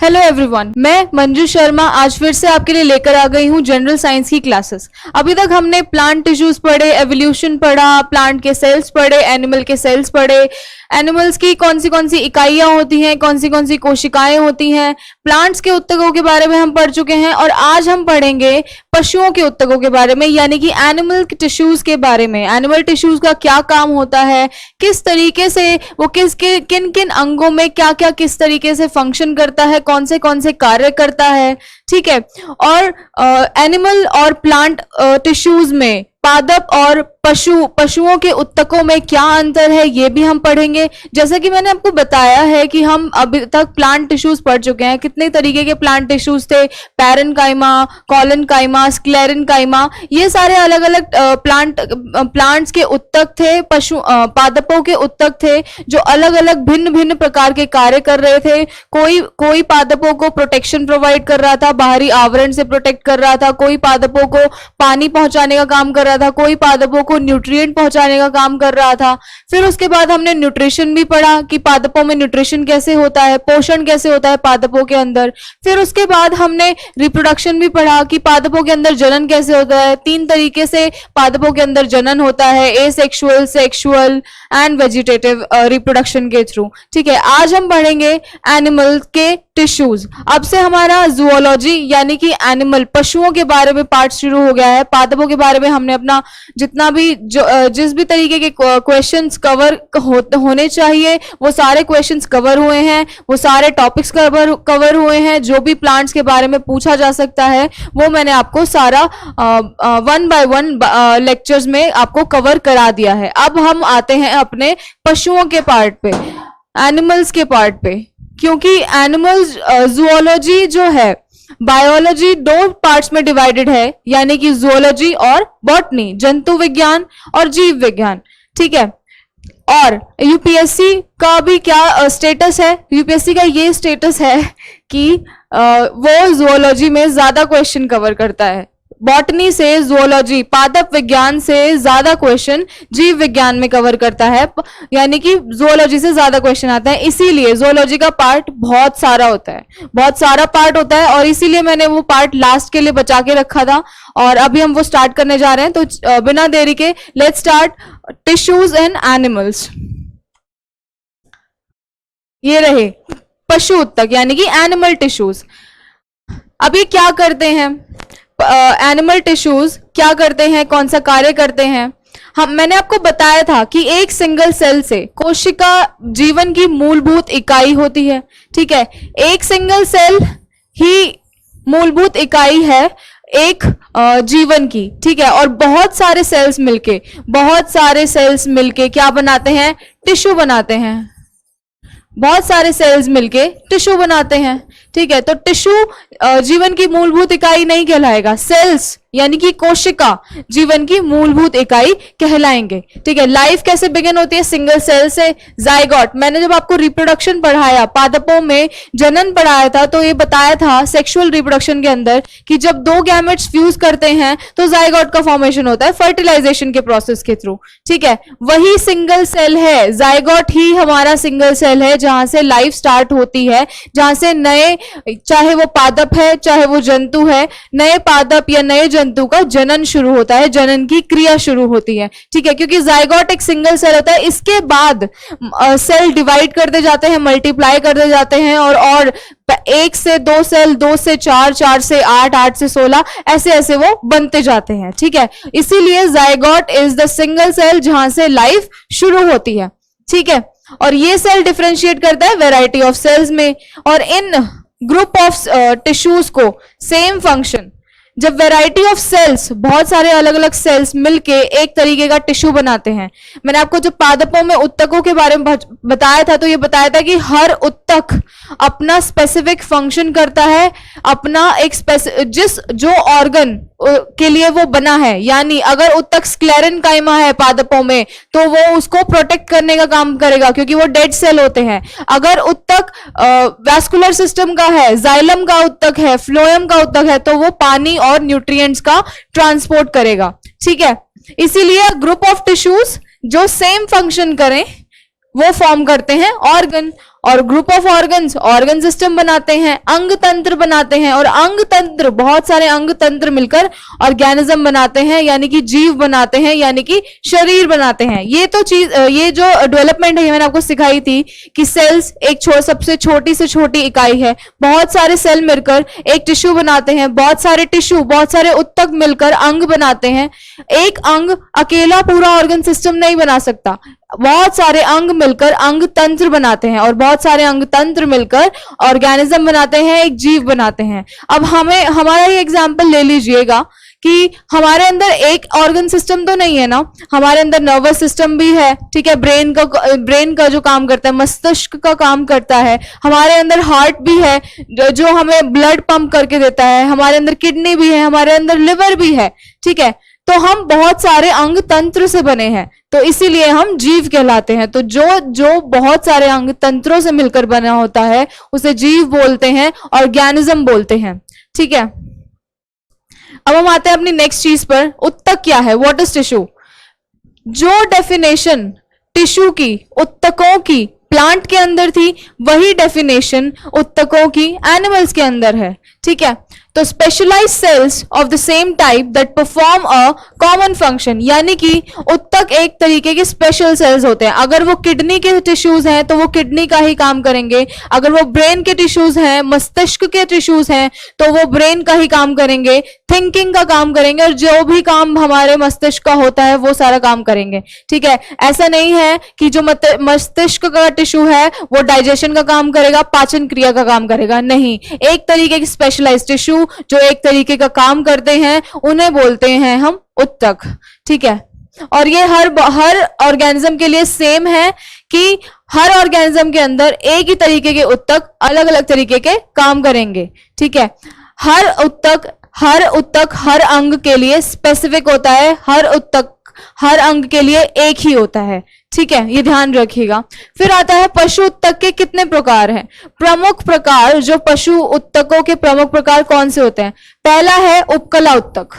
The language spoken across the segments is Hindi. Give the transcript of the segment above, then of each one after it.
हेलो एवरीवन, मैं मंजू शर्मा आज फिर से आपके लिए लेकर आ गई हूँ जनरल साइंस की क्लासेस। अभी तक हमने प्लांट टिश्यूज पढ़े, एवोल्यूशन पढ़ा, प्लांट के सेल्स पढ़े, एनिमल के सेल्स पढ़े, एनिमल्स की कौन सी इकाइयां होती हैं, कौन सी कोशिकाएं होती हैं, प्लांट्स के उत्तकों के बारे में हम पढ़ चुके हैं और आज हम पढ़ेंगे पशुओं के उत्तकों के बारे में, यानी कि एनिमल टिश्यूज के बारे में। एनिमल टिश्यूज का क्या काम होता है, किस तरीके से वो किन किन अंगों में क्या क्या किस तरीके से फंक्शन करता है, कौन से कार्य करता है, ठीक है। और एनिमल और प्लांट टिश्यूज में पादप और पशुओं के उत्तकों में क्या अंतर है, ये भी हम पढ़ेंगे। जैसा कि मैंने आपको बताया है कि हम अभी तक प्लांट टिश्यूज पढ़ चुके हैं। कितने तरीके के प्लांट टिश्यूज थे, पैरेन्काइमा, कॉलेनकाइमा, स्क्लेरेन्काइमा, ये सारे अलग अलग प्लांट्स के उत्तक थे, पादपों के उत्तक थे जो अलग अलग भिन्न भिन्न प्रकार के कार्य कर रहे थे। कोई पादपों को प्रोटेक्शन प्रोवाइड कर रहा था, बाहरी आवरण से प्रोटेक्ट कर रहा था, कोई पादपों को पानी पहुंचाने का काम कर रहा था, कोई पादपों को न्यूट्रिएंट पहुंचाने का काम कर रहा था। फिर उसके बाद हमने न्यूट्रिशन भी पढ़ा कि पादपों में न्यूट्रिशन कैसे होता है, पोषण कैसे होता है पादपों के अंदर। फिर उसके बाद हमने रिप्रोडक्शन भी पढ़ा कि पादपों के अंदर जनन कैसे होता है। 3 तरीके से पादपों के अंदर जनन होता है, asexual, sexual and vegetative reproduction के थ्रू, ठीक है। आज हम पढ़ेंगे एनिमल के टिश्यूज। अब से हमारा जूलॉजी यानी कि एनिमल पशुओं के बारे में पार्ट शुरू हो गया है। पादपों के बारे में हमने अपना जितना भी जिस भी तरीके के क्वेश्चंस कवर होने चाहिए वो सारे क्वेश्चंस कवर हुए हैं, वो सारे टॉपिक्स कवर हुए हैं। जो भी प्लांट्स के बारे में पूछा जा सकता है वो मैंने आपको सारा 1 by 1 लेक्चर्स में आपको कवर करा दिया है। अब हम आते हैं अपने पशुओं के पार्ट पे, एनिमल्स के पार्ट पे, क्योंकि एनिमल्स जूलॉजी जो है बायोलॉजी 2 पार्ट्स में डिवाइडेड है, यानी कि जूलॉजी और बॉटनी, जंतु विज्ञान और जीव विज्ञान, ठीक है। और यूपीएससी का भी क्या स्टेटस है, यूपीएससी का ये स्टेटस है कि वो जूलॉजी में ज्यादा क्वेश्चन कवर करता है। बॉटनी से जूलॉजी, पादप विज्ञान से ज्यादा क्वेश्चन जीव विज्ञान में कवर करता है, यानी कि जूलॉजी से ज्यादा क्वेश्चन आता है। इसीलिए जूलॉजी का पार्ट बहुत सारा होता है, बहुत सारा पार्ट होता है, और इसीलिए मैंने वो पार्ट लास्ट के लिए बचा के रखा था और अभी हम वो स्टार्ट करने जा रहे हैं। तो बिना देरी के let's start tissues and animals. ये रहे पशु उत्तक यानी कि एनिमल टिश्यूज। अब ये क्या करते हैं, एनिमल टिश्यूज क्या करते हैं, कौन सा कार्य करते हैं। मैंने आपको बताया था कि एक सिंगल सेल से कोशिका जीवन की मूलभूत इकाई होती है, ठीक है। एक सिंगल सेल ही मूलभूत इकाई है एक जीवन की, ठीक है। और बहुत सारे सेल्स मिलके क्या बनाते हैं, टिश्यू बनाते हैं। बहुत सारे सेल्स मिलके टिश्यू बनाते हैं, ठीक है। तो टिश्यू जीवन की मूलभूत इकाई नहीं कहलाएगा, सेल्स यानी कि कोशिका जीवन की मूलभूत इकाई कहलाएंगे, ठीक है। लाइफ कैसे बिगिन होती है, सिंगल सेल से, जाइगोट। मैंने जब आपको रिप्रोडक्शन पढ़ाया, पादपों में जनन पढ़ाया था, तो ये बताया था सेक्सुअल रिप्रोडक्शन के अंदर कि जब 2 गैमेट्स फ्यूज करते हैं तो जाइगोट का फॉर्मेशन होता है फर्टिलाइजेशन के प्रोसेस के थ्रू, ठीक है। वही सिंगल सेल है, जाइगोट ही हमारा सिंगल सेल है जहां से लाइफ स्टार्ट होती है, जहां से नए, चाहे वो पादप है चाहे वो जंतु है, नए पादप या नए जंतु का जनन शुरू होता है, जनन की क्रिया शुरू होती है, ठीक है। क्योंकि जाइगोट एक सिंगल सेल होता है, इसके बाद सेल डिवाइड करते जाते हैं, मल्टीप्लाई करते जाते हैं, और 1 से 2 सेल, 2 से 4, 4 से 8, 8 से 16, ऐसे ऐसे वो बनते जाते हैं, ठीक है। इसीलिए zygote is the single cell जहां से लाइफ शुरू होती है, ठीक है। और ये सेल डिफरेंशिएट करता है वैरायटी ऑफ सेल्स में, और इन ग्रुप ऑफ टिश्यूज को सेम फंक्शन, जब वैरायटी ऑफ सेल्स, बहुत सारे अलग अलग सेल्स मिलके एक तरीके का टिश्यू बनाते हैं। मैंने आपको जब पादपों में उत्तकों के बारे में बताया था, तो ये बताया था कि हर उत्तक अपना स्पेसिफिक फंक्शन करता है, अपना एक जो ऑर्गन के लिए वो बना है। यानी अगर उत्तक स्क्लेरेन्काइमा है पादपों में, तो वो उसको प्रोटेक्ट करने का काम करेगा क्योंकि वो डेड सेल होते हैं। अगर उत्तक वैस्कुलर सिस्टम का है, जाइलम का उत्तक है, फ्लोएम का उत्तक है, तो वो पानी और न्यूट्रिएंट्स का ट्रांसपोर्ट करेगा, ठीक है। इसीलिए ग्रुप ऑफ टिश्यूज जो सेम फंक्शन करें वो फॉर्म करते हैं ऑर्गन, और group of organs organ system बनाते हैं, अंग तंत्र बनाते हैं, और अंग तंत्र बहुत सारे अंग तंत्र मिलकर ऑर्गेनिज्म बनाते हैं, यानी कि जीव बनाते हैं, यानी कि शरीर बनाते हैं। ये तो चीज, ये जो डेवलपमेंट है ये मैंने आपको सिखाई थी कि सेल्स एक सबसे छोटी से छोटी इकाई है, बहुत सारे सेल मिलकर एक टिश्यू बनाते हैं, बहुत सारे टिश्यू, बहुत सारे उत्तक मिलकर अंग बनाते हैं। एक अंग अकेला पूरा ऑर्गन सिस्टम नहीं बना सकता, बहुत सारे अंग मिलकर अंग तंत्र बनाते हैं, और बहुत सारे अंग तंत्र मिलकर ऑर्गेनिज्म बनाते हैं, एक जीव बनाते हैं। अब हमारा ये एग्जांपल ले लीजिएगा कि हमारे अंदर एक ऑर्गन सिस्टम तो नहीं है ना, हमारे अंदर नर्वस सिस्टम भी है, ठीक है, ब्रेन का जो काम करता है, मस्तिष्क का काम करता है, हमारे अंदर हार्ट भी है जो हमें ब्लड पंप करके देता है, हमारे अंदर किडनी भी है, हमारे अंदर लिवर भी है, ठीक है। तो हम बहुत सारे अंग तंत्र से बने हैं, तो इसीलिए हम जीव कहलाते हैं। तो जो बहुत सारे अंग तंत्रों से मिलकर बना होता है उसे जीव बोलते हैं, ऑर्गेनिज्म बोलते हैं, ठीक है। अब हम आते हैं अपनी नेक्स्ट चीज पर, उत्तक क्या है, व्हाट इज टिश्यू। जो डेफिनेशन टिश्यू की, उत्तकों की प्लांट के अंदर थी, वही डेफिनेशन उत्तकों की एनिमल्स के अंदर है, ठीक है। तो specialised cells of the same type that perform a common function, यानी कि उत्तक एक तरीके के स्पेशल सेल्स होते हैं। अगर वो किडनी के टिश्यूज हैं तो वो किडनी का ही काम करेंगे, अगर वो ब्रेन के टिश्यूज हैं, मस्तिष्क के टिश्यूज हैं, तो वो ब्रेन का ही काम करेंगे, थिंकिंग का काम करेंगे, और जो भी काम हमारे मस्तिष्क का होता है वो सारा काम करेंगे, ठीक है। ऐसा नहीं है कि जो मस्तिष्क का टिश्यू है वो डाइजेशन का काम करेगा, पाचन क्रिया का काम करेगा, नहीं। एक तरीके की स्पेशलाइज्ड टिश्यू जो एक तरीके का काम करते हैं उन्हें बोलते हैं हम उत्तक, ठीक है। और ये हर ऑर्गेनिज्म के लिए सेम है कि हर ऑर्गेनिज्म के अंदर एक ही तरीके के उत्तक अलग अलग तरीके के काम करेंगे, ठीक है। हर उत्तक हर अंग के लिए स्पेसिफिक होता है, हर उत्तक हर अंग के लिए एक ही होता है, ठीक है, ये ध्यान रखिएगा। फिर आता है पशु उत्तक के कितने प्रकार हैं। प्रमुख प्रकार, जो पशु उत्तकों के प्रमुख प्रकार कौन से होते हैं। पहला है उपकला उत्तक,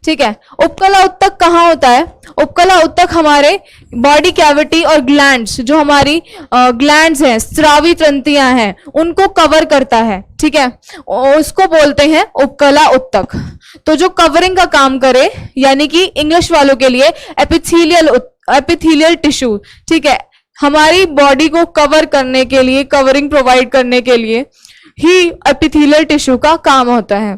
ठीक है। उपकला उत्तक कहाँ होता है। उपकला उत्तक हमारे बॉडी कैविटी और ग्लैंड्स, जो हमारी ग्लैंड्स हैं, स्रावी ग्रंथियां हैं, उनको कवर करता है, ठीक है, उसको बोलते हैं उपकला उत्तक। तो जो कवरिंग का काम करे, यानी कि इंग्लिश वालों के लिए एपिथेलियल टिश्यू, ठीक है, हमारी बॉडी को कवर करने के लिए, कवरिंग प्रोवाइड करने के लिए ही एपिथेलियल टिश्यू का काम होता है।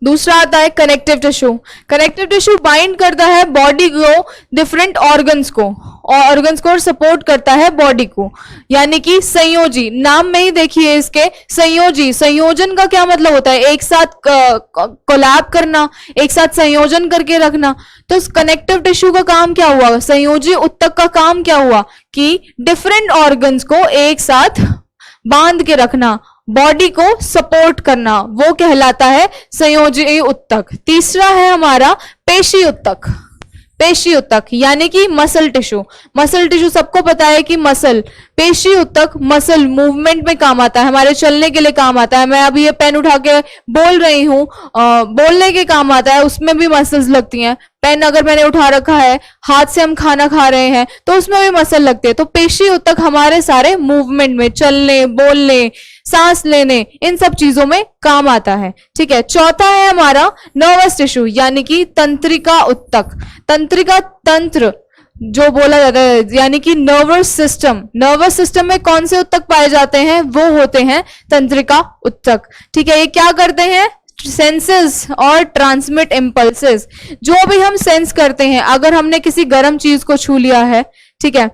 दूसरा आता है connective tissue. Connective tissue bind करता है बॉडी को डिफरेंट ऑर्गन्स को, और ऑर्गन्स को सपोर्ट करता है बॉडी को, यानी कि संयोजी। नाम में ही देखिए इसके संयोजी, संयोजन का क्या मतलब होता है, एक साथ कोलैब करना, एक साथ संयोजन करके रखना। तो कनेक्टिव टिश्यू का काम क्या हुआ, संयोजी उत्तक का काम क्या हुआ कि डिफरेंट ऑर्गन्स को एक साथ बांध के रखना, बॉडी को सपोर्ट करना, वो कहलाता है संयोजी उत्तक। तीसरा है हमारा पेशी उत्तक। पेशी उत्तक यानी कि मसल टिश्यू। मसल टिश्यू सबको पता है कि मसल, पेशी उत्तक मसल मूवमेंट में काम आता है, हमारे चलने के लिए काम आता है। मैं अभी ये पेन उठा के बोल रही हूँ, बोलने के काम आता है, उसमें भी मसल्स लगती हैं। पेन अगर मैंने उठा रखा है, हाथ से हम खाना खा रहे हैं, तो उसमें भी मसल लगते हैं। तो पेशी उत्तक हमारे सारे मूवमेंट में, चलने, बोलने, सांस लेने, इन सब चीजों में काम आता है, ठीक है। चौथा है हमारा नर्वस टिश्यू यानी कि तंत्रिका उत्तक। तंत्रिका तंत्र जो बोला जाता है, यानी कि नर्वस सिस्टम। नर्वस सिस्टम में कौन से उत्तक पाए जाते हैं, वो होते हैं तंत्रिका उत्तक, ठीक है। ये क्या करते हैं, सेंसेस और ट्रांसमिट इम्पल्सेस। जो भी हम सेंस करते हैं, अगर हमने किसी गर्म चीज को छू लिया है, ठीक है,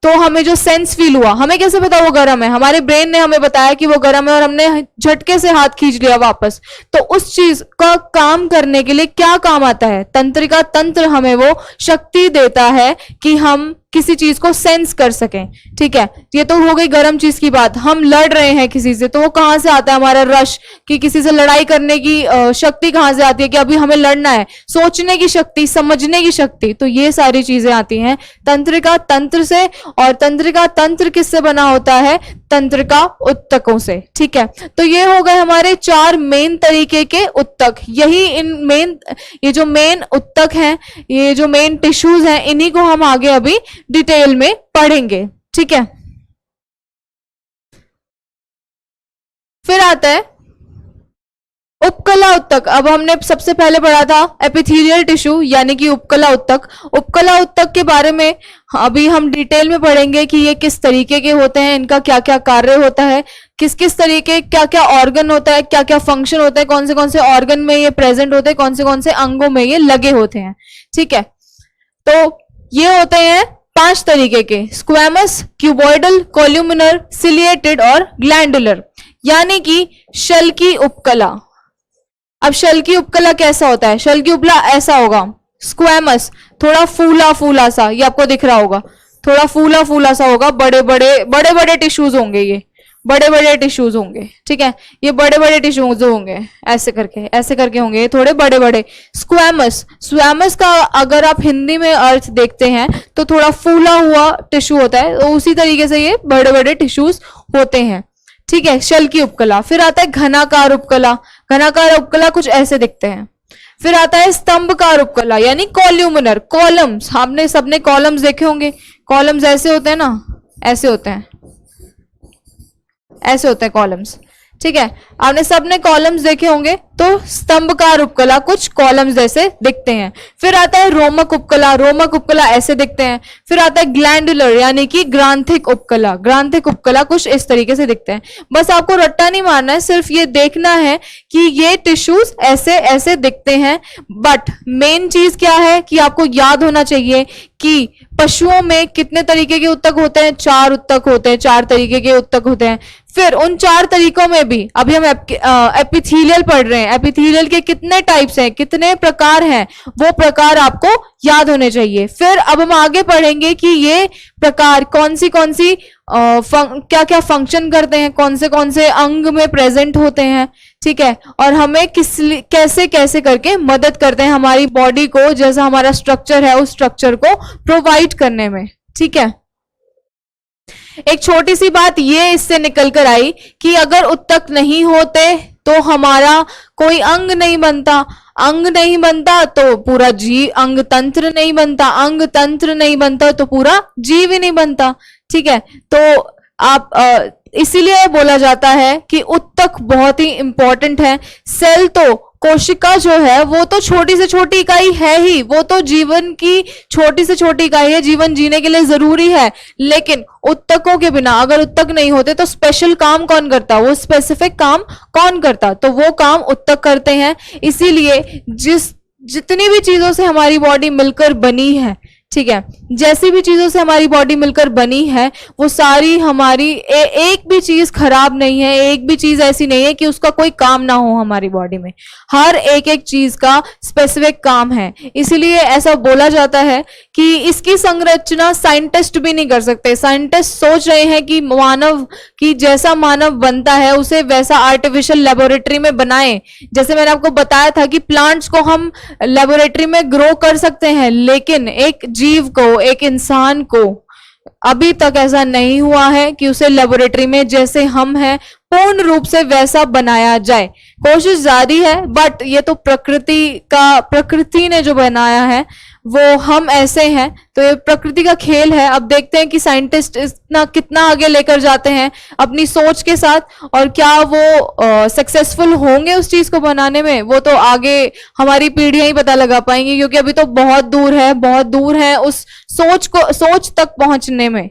तो हमें जो सेंस फील हुआ, हमें कैसे पता वो गर्म है, हमारे ब्रेन ने हमें बताया कि वो गर्म है और हमने झटके से हाथ खींच लिया वापस। तो उस चीज का काम करने के लिए क्या काम आता है, तंत्रिका तंत्र हमें वो शक्ति देता है कि हम किसी चीज को सेंस कर सकें, ठीक है। ये तो हो गई गर्म चीज की बात। हम लड़ रहे हैं किसी से, तो वो कहां से आता है, हमारा रश, कि किसी से लड़ाई करने की शक्ति कहां से आती है, कि अभी हमें लड़ना है, सोचने की शक्ति, समझने की शक्ति। तो ये सारी चीजें आती हैं तंत्रिका तंत्र से। और तंत्रिका तंत्र किससे बना होता है, तंत्र का उत्तकों से। ठीक है, तो ये हो गए हमारे 4 मेन तरीके के उत्तक। यही ये जो मेन उत्तक हैं, ये जो मेन टिश्यूज हैं, इन्हीं को हम आगे अभी डिटेल में पढ़ेंगे। ठीक है, फिर आता है उपकला उत्तक। अब हमने सबसे पहले पढ़ा था एपिथेलियल टिश्यू यानी कि उपकला उत्तक। उपकला उत्तक के बारे में अभी हम डिटेल में पढ़ेंगे कि ये किस तरीके के होते हैं, इनका क्या क्या कार्य होता है, किस किस तरीके क्या क्या ऑर्गन होता है, क्या क्या फंक्शन होता है, कौन से ऑर्गन में ये प्रेजेंट होते हैं, कौन से अंगों में ये लगे होते हैं। ठीक है, तो ये होते हैं 5 तरीके के, स्क्वैमस, क्यूबॉइडल, कोल्यूमिनर, सिलिएटेड और ग्लैंडुलर, यानी कि शल की उपकला। अब शल की उपकला कैसा होता है? शल की उपकला ऐसा होगा, स्क्वैमस, थोड़ा फूला फूला सा, ये आपको दिख रहा होगा, थोड़ा फूला फूला सा होगा, बड़े बड़े टिश्यूज होंगे, ये बड़े बड़े टिश्यूज होंगे। ठीक है, ये बड़े बड़े टिश्यूज होंगे, ऐसे करके होंगे, ये थोड़े बड़े बड़े। स्क्वैमस का अगर आप हिंदी में अर्थ देखते हैं तो थोड़ा फूला हुआ टिश्यू होता है, तो उसी तरीके से ये बड़े बड़े टिश्यूज होते हैं। ठीक है, शल की उपकला। फिर आता है घनाकार उपकला। घनाकार उपकला कुछ ऐसे दिखते हैं। फिर आता है स्तंभकार उपकला यानी कॉल्यूमिनर, कॉलम्स। आपने सबने कॉलम्स देखे होंगे, कॉलम्स ऐसे होते हैं ना, ऐसे होते हैं कॉलम्स। ठीक है, आपने सबने कॉलम्स देखे होंगे, तो स्तंभकार उपकला कुछ कॉलम्स जैसे दिखते हैं। फिर आता है रोमक उपकला। रोमक उपकला ऐसे दिखते हैं। फिर आता है ग्लैंडुलर यानी कि ग्रांथिक उपकला। ग्रांथिक उपकला कुछ इस तरीके से दिखते हैं। बस आपको रट्टा नहीं मारना है, सिर्फ ये देखना है कि ये टिश्यूज ऐसे ऐसे दिखते हैं। बट मेन चीज क्या है कि आपको याद होना चाहिए कि पशुओं में कितने तरीके के उत्तक होते हैं? 4 उत्तक होते हैं, 4 तरीके के उत्तक होते हैं। फिर उन 4 तरीकों में भी अभी हम एपिथेलियल पढ़ रहे हैं, एपिथेलियल के कितने टाइप्स हैं, कितने प्रकार हैं, वो प्रकार आपको याद होने चाहिए। फिर अब हम आगे पढ़ेंगे कि ये प्रकार कौन सी क्या क्या फंक्शन करते हैं, कौन से अंग में प्रेजेंट होते हैं। ठीक है, और हमें कैसे कैसे करके मदद करते हैं हमारी बॉडी को, जैसा हमारा स्ट्रक्चर है उस स्ट्रक्चर को प्रोवाइड करने में। ठीक है, एक छोटी सी बात ये इससे निकल कर आई कि अगर उत्तक नहीं होते तो हमारा कोई अंग नहीं बनता, अंग नहीं बनता तो पूरा अंग तंत्र नहीं बनता, अंग तंत्र नहीं बनता तो पूरा जीव ही नहीं बनता। ठीक है, तो आप इसीलिए बोला जाता है कि उत्तक बहुत ही इंपॉर्टेंट है। सेल तो, कोशिका जो है वो तो छोटी से छोटी इकाई है ही, वो तो जीवन की छोटी से छोटी इकाई है, जीवन जीने के लिए जरूरी है। लेकिन उत्तकों के बिना, अगर उत्तक नहीं होते तो स्पेशल काम कौन करता, वो स्पेसिफिक काम कौन करता, तो वो काम उत्तक करते हैं। इसीलिए जितनी भी चीजों से हमारी बॉडी मिलकर बनी है, ठीक है, जैसी भी चीजों से हमारी बॉडी मिलकर बनी है, वो सारी हमारी एक भी चीज खराब नहीं है, एक भी चीज ऐसी नहीं है कि उसका कोई काम ना हो हमारी बॉडी में। हर एक चीज का स्पेसिफिक काम है। इसीलिए ऐसा बोला जाता है कि इसकी संरचना साइंटिस्ट भी नहीं कर सकते। साइंटिस्ट सोच रहे हैं कि मानव की जैसा मानव बनता है उसे वैसा आर्टिफिशियल लेबोरेटरी में बनाएं। जैसे मैंने आपको बताया था कि प्लांट्स को हम लेबोरेटरी में ग्रो कर सकते हैं, लेकिन एक जीव को, एक इंसान को अभी तक ऐसा नहीं हुआ है कि उसे लेबोरेटरी में जैसे हम हैं पूर्ण रूप से वैसा बनाया जाए। कोशिश जारी है, बट ये तो प्रकृति ने जो बनाया है वो हम ऐसे हैं, तो ये प्रकृति का खेल है। अब देखते हैं कि साइंटिस्ट कितना आगे लेकर जाते हैं अपनी सोच के साथ, और क्या वो सक्सेसफुल होंगे उस चीज को बनाने में, वो तो आगे हमारी पीढ़ियां ही पता लगा पाएंगी, क्योंकि अभी तो बहुत दूर है उस सोच तक पहुंचने में।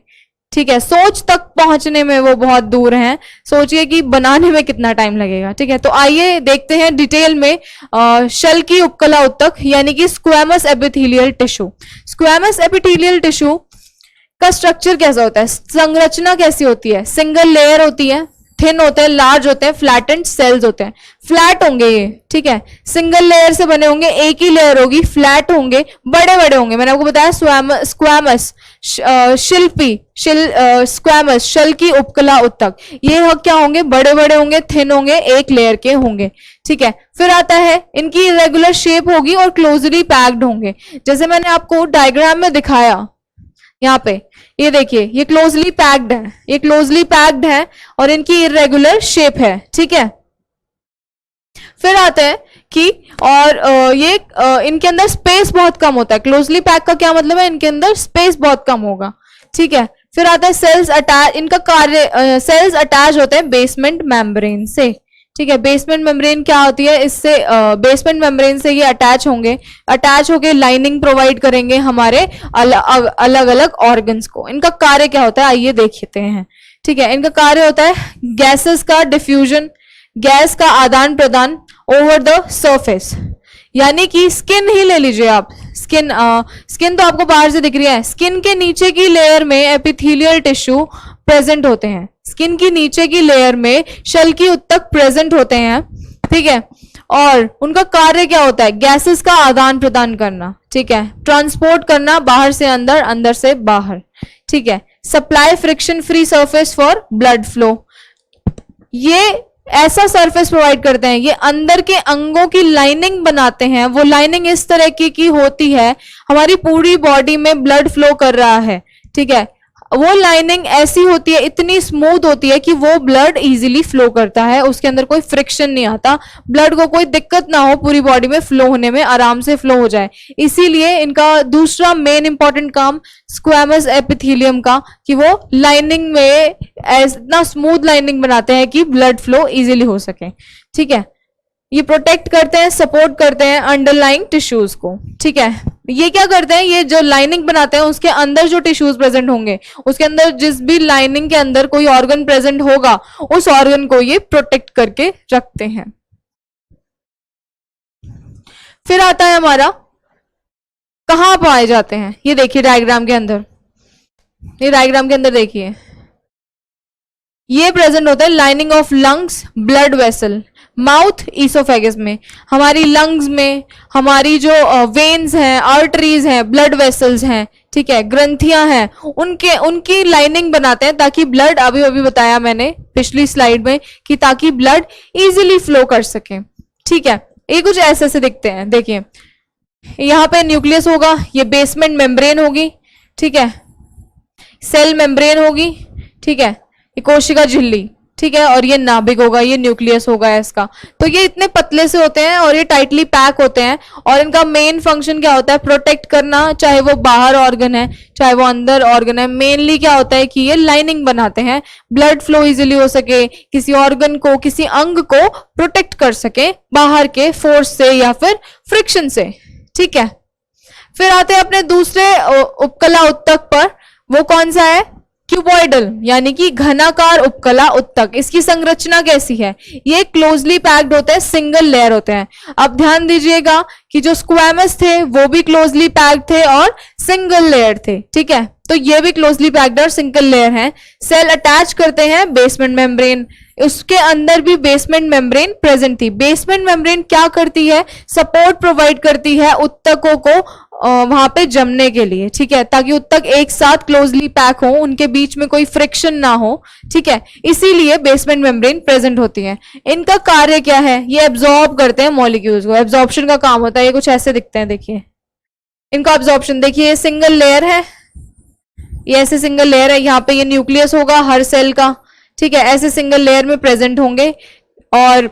ठीक है, सोच तक पहुंचने में वो बहुत दूर हैं। सोचिए कि बनाने में कितना टाइम लगेगा। ठीक है, तो आइए देखते हैं डिटेल में शल की उपकला उत्तक यानी कि squamous epithelial tissue. Squamous epithelial tissue का स्ट्रक्चर कैसा होता है, संरचना कैसी होती है? सिंगल लेयर होती है, थिन होते हैं, लार्ज होते हैं, फ्लैटेंड सेल्स होते हैं। फ्लैट होंगे ये, ठीक है, सिंगल लेयर से बने होंगे, एक ही लेयर होगी, फ्लैट होंगे, बड़े बड़े होंगे। मैंने आपको बताया स्क्वैमस, स्क्वैमस, शल की उपकला उत्तक, ये क्या होंगे? बड़े बड़े होंगे, थिन होंगे, एक लेयर के होंगे। ठीक है, फिर आता है इनकी रेगुलर शेप होगी और क्लोजली पैक्ड होंगे। जैसे मैंने आपको डायग्राम में दिखाया, यहाँ पे ये देखिए, ये क्लोजली पैक्ड है, ये क्लोजली पैक्ड है और इनकी इरेगुलर शेप है, ठीक है। फिर आते हैं कि और इनके अंदर स्पेस बहुत कम होता है। क्लोजली पैक का क्या मतलब है, इनके अंदर स्पेस बहुत कम होगा, ठीक है। फिर आता है सेल्स अटैच, इनका कार्य सेल्स अटैच होते हैं बेसमेंट मेम्ब्रेन से, ठीक है। बेसमेंट मेम्ब्रेन क्या होती है, इससे बेसमेंट मेम्ब्रेन से ये अटैच होंगे, अटैच होके लाइनिंग प्रोवाइड करेंगे हमारे अलग अलग ऑर्गन्स को। इनका कार्य क्या होता है आइए देखते हैं, ठीक है। इनका कार्य होता है गैसेस का डिफ्यूजन, गैस का आदान प्रदान ओवर द सरफेस, यानी कि स्किन ही ले लीजिए आप, स्किन तो आपको बाहर से दिख रही है, स्किन के नीचे की लेयर में एपिथेलियल टिश्यू प्रेजेंट होते हैं, स्किन की नीचे की लेयर में शल की उत्तक प्रेजेंट होते हैं, ठीक है। और उनका कार्य क्या होता है, गैसेस का आदान प्रदान करना, ठीक है, ट्रांसपोर्ट करना बाहर से अंदर, अंदर से बाहर, ठीक है। Supply friction free surface for blood flow, ये ऐसा सरफेस प्रोवाइड करते हैं, ये अंदर के अंगों की लाइनिंग बनाते हैं। वो लाइनिंग इस तरह की होती है, हमारी पूरी बॉडी में ब्लड फ्लो कर रहा है, ठीक है। वो लाइनिंग ऐसी होती है, इतनी स्मूथ होती है कि वो ब्लड इजीली फ्लो करता है, उसके अंदर कोई फ्रिक्शन नहीं आता, ब्लड को कोई दिक्कत ना हो, पूरी बॉडी में फ्लो होने में आराम से फ्लो हो जाए। इसीलिए इनका दूसरा मेन इंपॉर्टेंट काम स्क्वैमस एपिथेलियम का, कि वो लाइनिंग में इतना स्मूथ लाइनिंग बनाते हैं कि ब्लड फ्लो इजीली हो सके, ठीक है। ये प्रोटेक्ट करते हैं, सपोर्ट करते हैं अंडरलाइंग टिश्यूज को, ठीक है। ये क्या करते हैं, ये जो लाइनिंग बनाते हैं उसके अंदर जो टिश्यूज प्रेजेंट होंगे, उसके अंदर जिस भी लाइनिंग के अंदर कोई ऑर्गन प्रेजेंट होगा, उस ऑर्गन को ये प्रोटेक्ट करके रखते हैं। फिर आता है हमारा कहां पाए जाते हैं, ये देखिए डायग्राम के अंदर, ये डायग्राम के अंदर देखिए, ये प्रेजेंट होता है lining of lungs, blood vessel, mouth, oesophagus में, हमारी लंग्स में, हमारी जो वेन्स हैं, आर्टरीज हैं, ब्लड वेसल्स हैं, ठीक है, ग्रंथियां हैं, उनकी लाइनिंग बनाते हैं ताकि ब्लड, अभी बताया मैंने पिछली स्लाइड में, कि ताकि ब्लड इजीली फ्लो कर सके, ठीक है। ये कुछ ऐसे से दिखते हैं, देखिए यहाँ पे न्यूक्लियस होगा, ये बेसमेंट मेम्ब्रेन होगी, ठीक है, सेल मेम्ब्रेन होगी, ठीक है, ये कोशिका झिल्ली, ठीक है, और ये नाभिक होगा, ये न्यूक्लियस होगा इसका। तो ये इतने पतले से होते हैं और ये टाइटली पैक होते हैं, और इनका मेन फंक्शन क्या होता है, प्रोटेक्ट करना, चाहे वो बाहर ऑर्गन है चाहे वो अंदर ऑर्गन है। मेनली क्या होता है कि ये लाइनिंग बनाते हैं, ब्लड फ्लो इजीली हो सके, किसी ऑर्गन को, किसी अंग को प्रोटेक्ट कर सके बाहर के फोर्स से या फिर फ्रिक्शन से, ठीक है। फिर आते हैं अपने दूसरे उपकला उत्तक पर, वो कौन सा है, क्यूबॉइडल, यानी कि घनाकार उपकला उत्तक। इसकी संरचना कैसी है, ये क्लोजली पैक्ड होते हैं, सिंगल लेयर होते हैं। अब ध्यान दीजिएगा कि जो स्क्वैमस थे वो भी क्लोजली पैक्ड थे और सिंगल लेयर थे, ठीक है। तो ये भी क्लोजली पैक्ड और सिंगल लेयर है। सेल अटैच करते हैं बेसमेंट मेम्ब्रेन, उसके अंदर भी बेसमेंट मेम्ब्रेन प्रेजेंट थी। बेसमेंट मेम्ब्रेन क्या करती है, सपोर्ट प्रोवाइड करती है उत्तकों को वहां पे जमने के लिए, ठीक है, ताकि उत्तक एक साथ क्लोजली पैक हो, उनके बीच में कोई फ्रिक्शन ना हो, ठीक है। इसीलिए बेसमेंट मेम्ब्रेन प्रेजेंट होती है। इनका कार्य क्या है, ये एब्जॉर्ब करते हैं मॉलिक्यूल्स को, एब्जॉर्प्शन का काम होता है। ये कुछ ऐसे दिखते हैं, देखिए इनका एब्जॉर्प्शन, देखिए ये सिंगल लेयर है, ये ऐसे सिंगल लेयर है, यहाँ पे ये न्यूक्लियस होगा हर सेल का, ठीक है, ऐसे सिंगल लेयर में प्रेजेंट होंगे और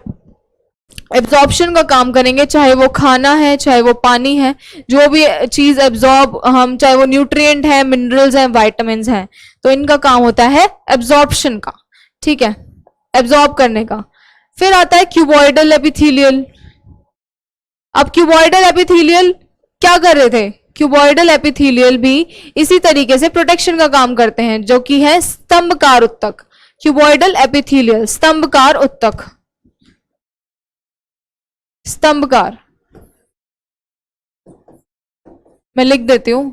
एब्जॉर्प्शन का काम करेंगे, चाहे वो खाना है चाहे वो पानी है, जो भी चीज एब्जॉर्ब हम, चाहे वो न्यूट्रिएंट है, मिनरल्स हैं, विटामिन्स हैं, तो इनका काम होता है एब्जॉर्प्शन का, ठीक है, एब्जॉर्ब करने का। फिर आता है क्यूबॉइडल एपिथेलियल। अब क्यूबॉइडल एपिथेलियल क्या कर रहे थे, क्यूबॉइडल एपिथेलियल भी इसी तरीके से प्रोटेक्शन का काम करते हैं, जो कि है स्तंभकार उत्तक। क्यूबॉइडल एपिथेलियल, स्तंभकार उत्तक, स्तंभकार, मैं लिख देती हूं,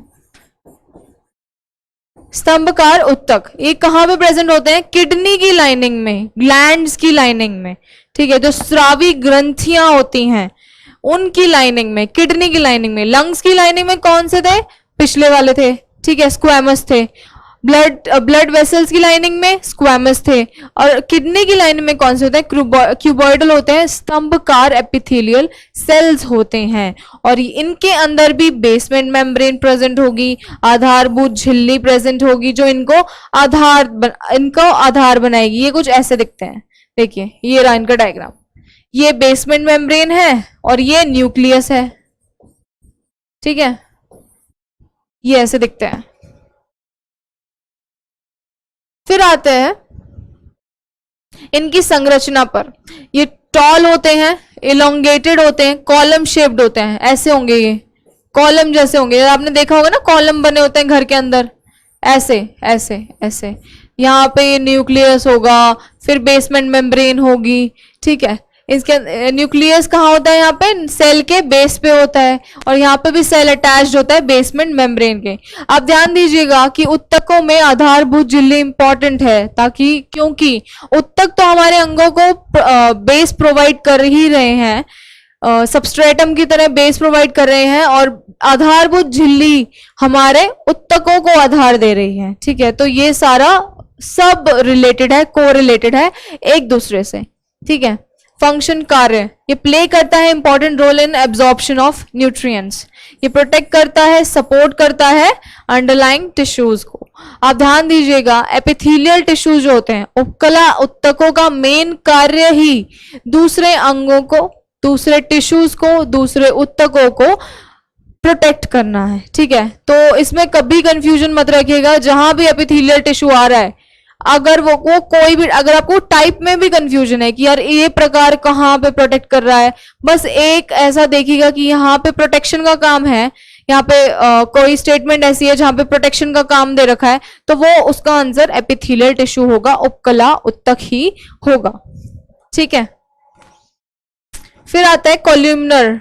स्तंभकार उत्तक। ये कहां पे प्रेजेंट होते हैं, किडनी की लाइनिंग में, ग्लैंड्स की लाइनिंग में, ठीक है, जो स्रावी ग्रंथियां होती हैं उनकी लाइनिंग में, किडनी की लाइनिंग में। लंग्स की लाइनिंग में कौन से थे, पिछले वाले थे, ठीक है, स्क्वैमस थे। ब्लड वेसल्स की लाइनिंग में स्क्वैमस थे, और किडनी की लाइनिंग में कौन से होते हैं, क्यूबॉइडल होते हैं, स्तंभकार एपिथेलियल सेल्स होते हैं, और इनके अंदर भी बेसमेंट मेम्ब्रेन प्रेजेंट होगी, आधारभूत झिल्ली प्रेजेंट होगी जो इनको आधार बनाएगी। ये कुछ ऐसे दिखते हैं, देखिए ये रहा इनका डायग्राम, ये बेसमेंट मेम्ब्रेन है और ये न्यूक्लियस है, ठीक है, ये ऐसे दिखते हैं। फिर आते हैं इनकी संरचना पर। ये टॉल होते हैं, इलोंगेटेड होते हैं, कॉलम शेप्ड होते हैं, ऐसे होंगे, ये कॉलम जैसे होंगे, आपने देखा होगा ना कॉलम बने होते हैं घर के अंदर, ऐसे ऐसे ऐसे। यहाँ पे ये न्यूक्लियस होगा, फिर बेसमेंट मेम्ब्रेन होगी, ठीक है। इसके न्यूक्लियस कहाँ होता है, यहाँ पे सेल के बेस पे होता है, और यहाँ पे भी सेल अटैच्ड होता है बेसमेंट मेम्ब्रेन के। आप ध्यान दीजिएगा कि उत्तकों में आधारभूत झिल्ली इंपॉर्टेंट है, ताकि क्योंकि उत्तक तो हमारे अंगों को बेस प्रोवाइड कर ही रहे हैं, सबस्ट्रेटम की तरह बेस प्रोवाइड कर रहे हैं, और आधारभूत झिल्ली हमारे उत्तकों को आधार दे रही है, ठीक है। तो ये सारा सब रिलेटेड है, कोरिलेटेड है एक दूसरे से, ठीक है। फंक्शन, कार्य, ये प्ले करता है important role in absorption of nutrients, ये प्रोटेक्ट करता है, सपोर्ट करता है अंडरलाइंग टिश्यूज को। आप ध्यान दीजिएगा एपिथेलियल टिश्यूज जो होते हैं, उपकला उत्तकों का मेन कार्य ही दूसरे अंगों को, दूसरे टिश्यूज को, दूसरे उत्तकों को प्रोटेक्ट करना है, ठीक है। तो इसमें कभी कंफ्यूजन मत रखिएगा, जहां भी एपिथेलियल टिश्यू आ रहा है, अगर वो कोई भी, अगर आपको टाइप में भी कंफ्यूजन है कि यार ये प्रकार कहाँ पे प्रोटेक्ट कर रहा है, बस एक ऐसा देखिएगा कि यहाँ पे प्रोटेक्शन का काम है, यहाँ पे कोई स्टेटमेंट ऐसी है जहां पे प्रोटेक्शन का काम दे रखा है, तो वो उसका आंसर एपिथेलियल टिश्यू होगा, उपकला उत्तक ही होगा, ठीक है। फिर आता है कॉल्यूमनर,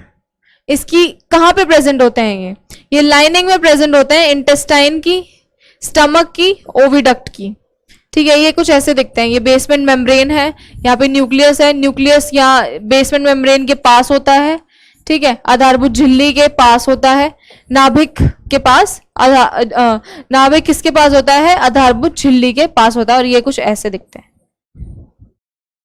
इसकी कहाँ पे प्रेजेंट होते हैं, ये लाइनिंग में प्रेजेंट होते हैं, इंटेस्टाइन की, स्टमक की, ओविडक्ट की, ठीक है। ये कुछ ऐसे दिखते हैं, ये बेसमेंट मेम्ब्रेन है, यहाँ पे न्यूक्लियस है, न्यूक्लियस यहाँ बेसमेंट मेम्ब्रेन के पास होता है, ठीक है, आधारभूत झिल्ली के पास होता है, नाभिक के पास, नाभिक किसके पास होता है, आधारभूत झिल्ली के पास होता है, और ये कुछ ऐसे दिखते हैं।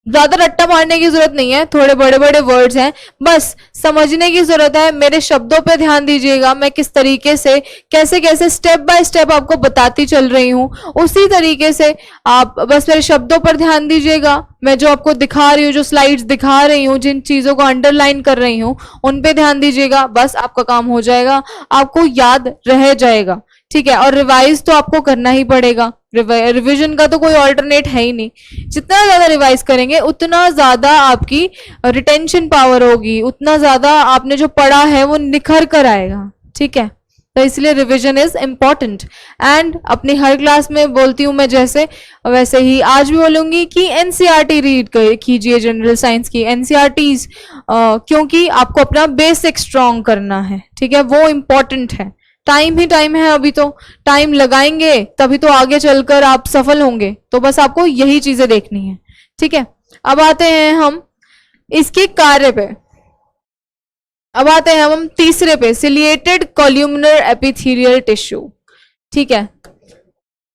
ज्यादा रट्टा मारने की जरूरत नहीं है, थोड़े बड़े बड़े वर्ड्स हैं, बस समझने की जरूरत है। मेरे शब्दों पे ध्यान दीजिएगा, मैं किस तरीके से कैसे कैसे स्टेप बाय स्टेप आपको बताती चल रही हूँ, उसी तरीके से आप बस मेरे शब्दों पर ध्यान दीजिएगा। मैं जो आपको दिखा रही हूँ, जो स्लाइड्स दिखा रही हूँ, जिन चीजों को अंडरलाइन कर रही हूँ, उन पे ध्यान दीजिएगा, बस आपका काम हो जाएगा, आपको याद रह जाएगा, ठीक है। और रिवाइज तो आपको करना ही पड़ेगा, रिवीजन का तो कोई ऑल्टरनेट है ही नहीं। जितना ज्यादा रिवाइज करेंगे उतना ज्यादा आपकी रिटेंशन पावर होगी, उतना ज्यादा आपने जो पढ़ा है वो निखर कर आएगा, ठीक है। तो इसलिए रिवीजन इज इम्पॉर्टेंट। एंड अपनी हर क्लास में बोलती हूँ मैं, जैसे वैसे ही आज भी बोलूंगी कि एनसीईआरटी रीड कीजिए, जनरल साइंस की एनसीईआरटीज, क्योंकि आपको अपना बेसिक स्ट्रॉन्ग करना है, ठीक है, वो इम्पॉर्टेंट है। टाइम ही टाइम है, अभी तो टाइम लगाएंगे तभी तो आगे चलकर आप सफल होंगे, तो बस आपको यही चीजें देखनी है, ठीक है। अब आते हैं हम इसके कार्य पे, अब आते हैं हम तीसरे पे, सिलिएटेड कॉल्यूमनर एपिथेलियल टिश्यू, ठीक है।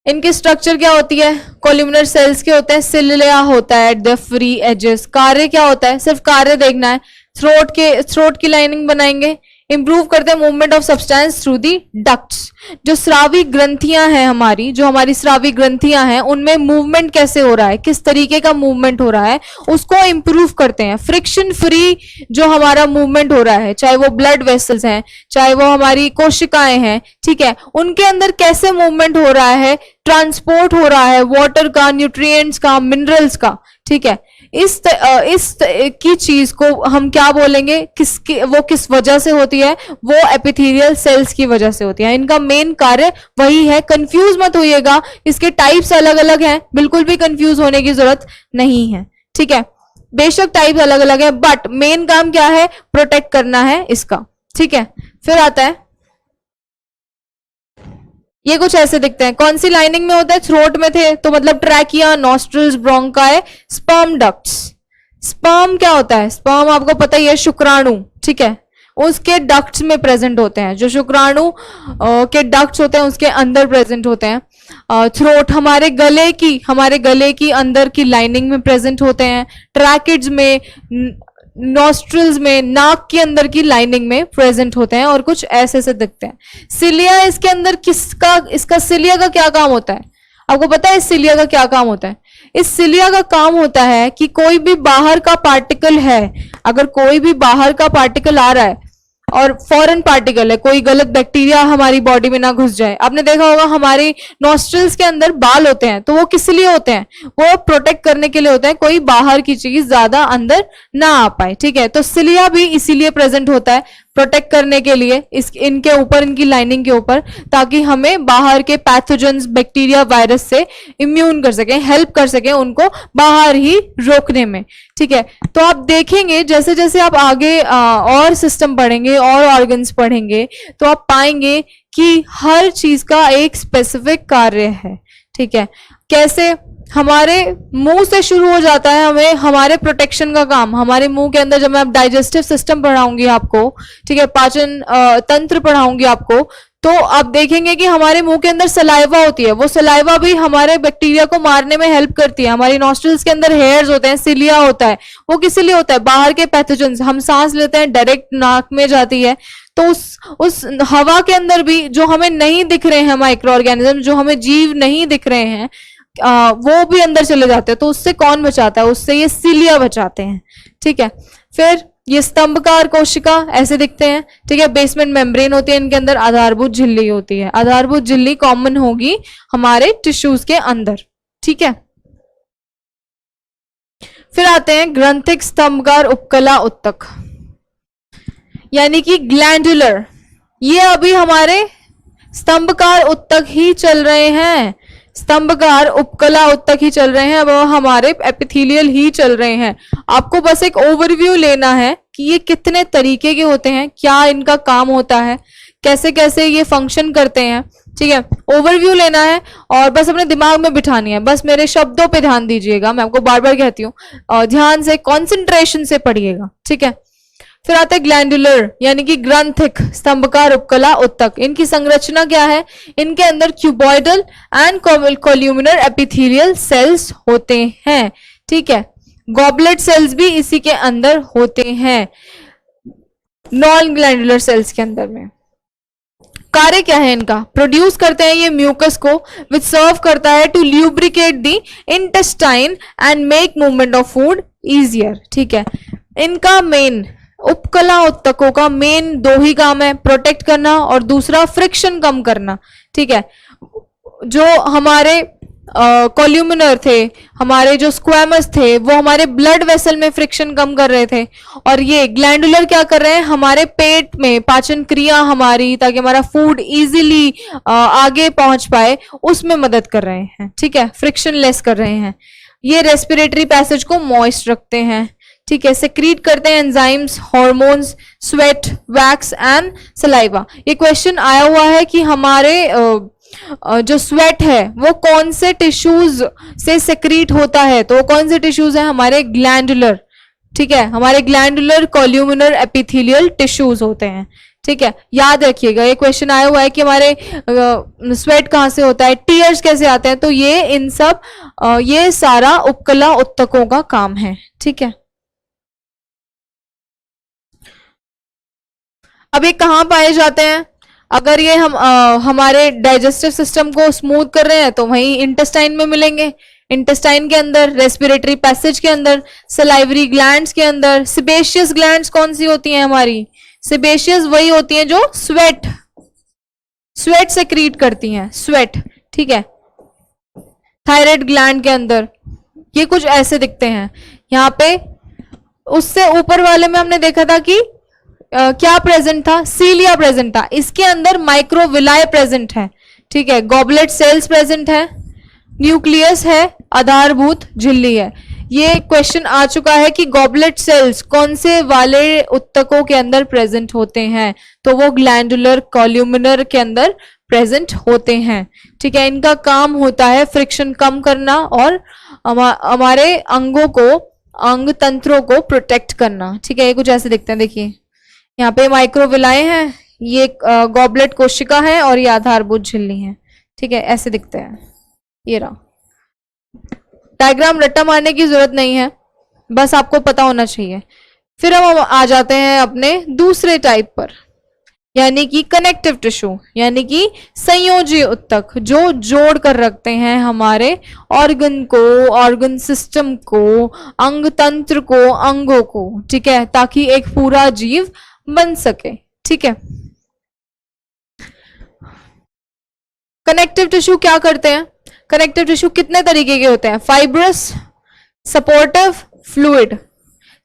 इनकी स्ट्रक्चर क्या होती है, कॉल्यूमनर सेल्स के होते हैं, सिलिया होता है एट द फ्री एजेस। कार्य क्या होता है, सिर्फ कार्य देखना है, थ्रोट की लाइनिंग बनाएंगे, इंप्रूव करते हैं movement of substance through the ducts. जो स्रावी ग्रंथियां हैं हमारी, जो हमारी स्रावी ग्रंथियां हैं, उनमें मूवमेंट कैसे हो रहा है, किस तरीके का मूवमेंट हो रहा है, उसको इंप्रूव करते हैं। फ्रिक्शन फ्री जो हमारा मूवमेंट हो रहा है, चाहे वो ब्लड वेसल्स हैं, चाहे वो हमारी कोशिकाएं हैं, ठीक है, उनके अंदर कैसे मूवमेंट हो रहा है, ट्रांसपोर्ट हो रहा है वाटर का, न्यूट्रिएंट्स का, मिनरल्स का, ठीक है। इस की चीज को हम क्या बोलेंगे, वो किस वजह से होती है, वो एपिथेलियल सेल्स की वजह से होती है। इनका मेन कार्य वही है, कंफ्यूज मत होइएगा, इसके टाइप्स अलग अलग हैं, बिल्कुल भी कंफ्यूज होने की जरूरत नहीं है, ठीक है। बेशक टाइप्स अलग अलग है, बट मेन काम क्या है, प्रोटेक्ट करना है इसका, ठीक है। फिर आता है, ये कुछ ऐसे दिखते हैं, कौन सी लाइनिंग में होता है, थ्रोट में थे तो मतलब trachea, nostrils, bronchi, sperm ducts. Sperm क्या होता है, स्पर्म आपको पता ही है, शुक्राणु, ठीक है, उसके डक्ट्स में प्रेजेंट होते हैं, जो शुक्राणु के डक्ट्स होते हैं उसके अंदर प्रेजेंट होते हैं। थ्रोट हमारे गले की अंदर की लाइनिंग में प्रेजेंट होते हैं, ट्रैकिड्स में, नॉस्ट्रल्स में, नाक के अंदर की लाइनिंग में प्रेजेंट होते हैं और कुछ ऐसे से दिखते हैं। सिलिया इसके अंदर इसका सिलिया का क्या काम होता है? आपको पता है इस सिलिया का क्या काम होता है? इस सिलिया का काम होता है कि कोई भी बाहर का पार्टिकल है, अगर कोई भी बाहर का पार्टिकल आ रहा है और फॉरेन पार्टिकल है, कोई गलत बैक्टीरिया हमारी बॉडी में ना घुस जाए। आपने देखा होगा हमारी नॉस्ट्रल्स के अंदर बाल होते हैं, तो वो किस लिए होते हैं? वो प्रोटेक्ट करने के लिए होते हैं, कोई बाहर की चीज ज्यादा अंदर ना आ पाए। ठीक है, तो सिलिया भी इसीलिए प्रेजेंट होता है, प्रोटेक्ट करने के लिए इनके ऊपर, इनकी लाइनिंग के ऊपर, ताकि हमें बाहर के पैथोजेंस, बैक्टीरिया, वायरस से इम्यून कर सके, हेल्प कर सके उनको बाहर ही रोकने में। ठीक है, तो आप देखेंगे जैसे जैसे आप आगे और सिस्टम पढ़ेंगे और ऑर्गन्स पढ़ेंगे तो आप पाएंगे कि हर चीज का एक स्पेसिफिक कार्य है। ठीक है, कैसे? हमारे मुंह से शुरू हो जाता है हमें हमारे प्रोटेक्शन का काम। हमारे मुंह के अंदर जब मैं डाइजेस्टिव सिस्टम पढ़ाऊंगी आपको, ठीक है, पाचन तंत्र पढ़ाऊंगी आपको, तो आप देखेंगे कि हमारे मुंह के अंदर सलाइवा होती है। वो सलाइवा भी हमारे बैक्टीरिया को मारने में हेल्प करती है। हमारी नॉस्ट्रल्स के अंदर हेयर्स होते हैं, सिलिया होता है, वो किस लिए होता है? बाहर के पैथोजेंस, हम सांस लेते हैं डायरेक्ट नाक में जाती है, तो उस हवा के अंदर भी जो हमें नहीं दिख रहे हैं माइक्रो ऑर्गेनिज्म, जो हमें जीव नहीं दिख रहे हैं, वो भी अंदर चले जाते हैं। तो उससे कौन बचाता है? उससे ये सिलिया बचाते हैं। ठीक है, फिर ये स्तंभकार कोशिका ऐसे दिखते हैं। ठीक है, बेसमेंट मेम्ब्रेन होती है इनके अंदर, आधारभूत झिल्ली होती है। आधारभूत झिल्ली कॉमन होगी हमारे टिश्यूज के अंदर। ठीक है, फिर आते हैं ग्रंथिक, स्तंभकार, उपकला, उत्तक, यानी कि ग्लैंडुलर। ये अभी हमारे स्तंभकार, उत्तक ही चल रहे हैं। स्तंभकार, उपकला, उत्तक ही चल रहे हैं, अब हमारे एपिथेलियल ही चल रहे हैं। आपको बस एक ओवरव्यू लेना है कि ये कितने तरीके के होते हैं, क्या इनका काम होता है, कैसे कैसे ये फंक्शन करते हैं। ठीक है, ओवरव्यू लेना है और बस अपने दिमाग में बिठानी है। बस मेरे शब्दों पे ध्यान दीजिएगा, मैं आपको बार बार कहती हूँ, और ध्यान से, कॉन्सेंट्रेशन से पढ़िएगा। ठीक है, फिर आता है ग्लैंडुलर, यानी कि ग्रंथिक, स्तंभकार, उपकला, उत्तक। इनकी संरचना क्या है? इनके अंदर क्यूबॉइडल एंड कोल्यूमिनर एपिथेलियल सेल्स होते हैं। ठीक है, गॉबलेट सेल्स भी इसी के अंदर होते हैं, नॉन ग्लैंडुलर सेल्स के अंदर में। कार्य क्या है इनका? प्रोड्यूस करते हैं ये म्यूकस को, विच सर्व करता है to lubricate the intestine and make movement of food easier. ठीक है, इनका मेन, उपकला उत्तकों का मेन दो ही काम है, प्रोटेक्ट करना और दूसरा फ्रिक्शन कम करना। ठीक है, जो हमारे कोल्यूमिनर थे, हमारे जो स्क्वैमस थे, वो हमारे ब्लड वेसल में फ्रिक्शन कम कर रहे थे, और ये ग्लैंडुलर क्या कर रहे हैं? हमारे पेट में पाचन क्रिया हमारी, ताकि हमारा फूड इजीली आगे पहुंच पाए, उसमें मदद कर रहे हैं। ठीक है, फ्रिक्शन लेस कर रहे हैं। ये रेस्पिरेटरी पैसेज को मॉइस्ट रखते हैं। ठीक है, सेक्रीट करते हैं enzymes, hormones, sweat, wax and saliva. ये क्वेश्चन आया हुआ है कि हमारे जो स्वेट है वो कौन से टिश्यूज से सेक्रीट होता है, तो वो कौन से टिश्यूज है? हमारे ग्लैंडुलर। ठीक है, हमारे ग्लैंडुलर कोल्यूमिनर एपिथेलियल टिश्यूज होते हैं। ठीक है, याद रखिएगा, ये क्वेश्चन आया हुआ है कि हमारे स्वेट कहां से होता है, टीयर्स कैसे आते हैं, तो ये इन सब ये सारा उपकला उत्तकों का काम है। ठीक है, अब ये कहाँ पाए जाते हैं? अगर ये हम हमारे डाइजेस्टिव सिस्टम को स्मूथ कर रहे हैं तो वहीं इंटेस्टाइन में मिलेंगे। इंटेस्टाइन के अंदर, रेस्पिरेटरी पैसेज के अंदर, सलाइवरी ग्लैंड्स के अंदर। सिबेशियस ग्लैंड्स कौन सी होती हैं हमारी? सिबेशियस वही होती हैं जो स्वेट सेक्रीट करती हैं, स्वेट। ठीक है, थायराइड ग्लैंड के अंदर ये कुछ ऐसे दिखते हैं। यहाँ पे उससे ऊपर वाले में हमने देखा था कि क्या प्रेजेंट था? सीलिया प्रेजेंट था। इसके अंदर माइक्रोविलाय प्रेजेंट है। ठीक है, गॉबलेट सेल्स प्रेजेंट है, न्यूक्लियस है, आधारभूत झिल्ली है। ये क्वेश्चन आ चुका है कि गॉबलेट सेल्स कौन से वाले उत्तकों के अंदर प्रेजेंट होते हैं, तो वो ग्लैंडुलर कोल्यूमिनर के अंदर प्रेजेंट होते हैं। ठीक है, इनका काम होता है फ्रिक्शन कम करना और हमारे अंगों को, अंग तंत्रों को प्रोटेक्ट करना। ठीक है, ये कुछ ऐसे दिखते हैं, देखिए यहाँ पे माइक्रोविलाय हैं, ये गॉबलेट कोशिका है और ये आधारभूत झिल्ली है। ठीक है, ऐसे दिखते हैं, ये रहा डायग्राम। रट्टा मारने की जरूरत नहीं है, बस आपको पता होना चाहिए। फिर हम आ जाते हैं अपने दूसरे टाइप पर, यानी कि कनेक्टिव टिश्यू, यानी कि संयोजी उत्तक, जो जोड़ कर रखते हैं हमारे ऑर्गन को, ऑर्गन सिस्टम को, अंग तंत्र को, अंगों को, ठीक है, ताकि एक पूरा जीव बन सके। ठीक है, कनेक्टिव टिश्यू क्या करते हैं? कनेक्टिव टिश्यू कितने तरीके के होते हैं? Fibrous, supportive, fluid.